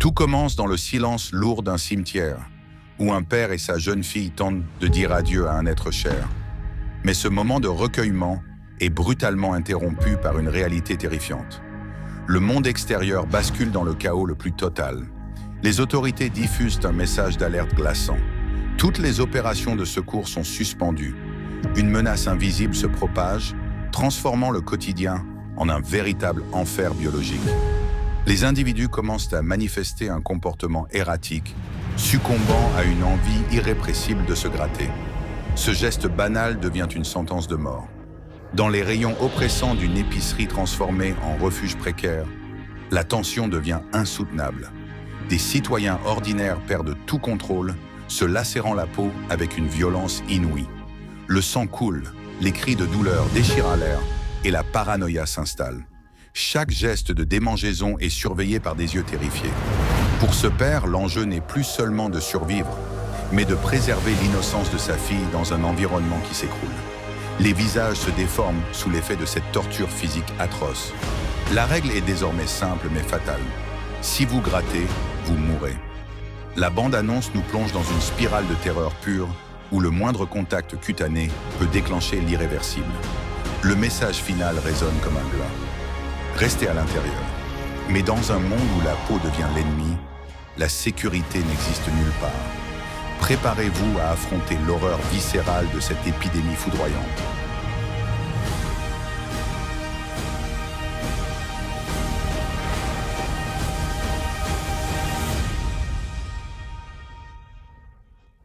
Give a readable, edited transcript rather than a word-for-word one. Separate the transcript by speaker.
Speaker 1: Tout commence dans le silence lourd d'un cimetière, où un père et sa jeune fille tentent de dire adieu à un être cher. Mais ce moment de recueillement est brutalement interrompu par une réalité terrifiante. Le monde extérieur bascule dans le chaos le plus total. Les autorités diffusent un message d'alerte glaçant. Toutes les opérations de secours sont suspendues. Une menace invisible se propage, transformant le quotidien en un véritable enfer biologique. Les individus commencent à manifester un comportement erratique, succombant à une envie irrépressible de se gratter. Ce geste banal devient une sentence de mort. Dans les rayons oppressants d'une épicerie transformée en refuge précaire, la tension devient insoutenable. Des citoyens ordinaires perdent tout contrôle, se lacérant la peau avec une violence inouïe. Le sang coule, les cris de douleur déchirent l'air et la paranoïa s'installe. Chaque geste de démangeaison est surveillé par des yeux terrifiés. Pour ce père, l'enjeu n'est plus seulement de survivre, mais de préserver l'innocence de sa fille dans un environnement qui s'écroule. Les visages se déforment sous l'effet de cette torture physique atroce. La règle est désormais simple mais fatale. Si vous grattez, vous mourrez. La bande-annonce nous plonge dans une spirale de terreur pure où le moindre contact cutané peut déclencher l'irréversible. Le message final résonne comme un glas. Restez à l'intérieur. Mais dans un monde où la peau devient l'ennemi, la sécurité n'existe nulle part. Préparez-vous à affronter l'horreur viscérale de cette épidémie foudroyante.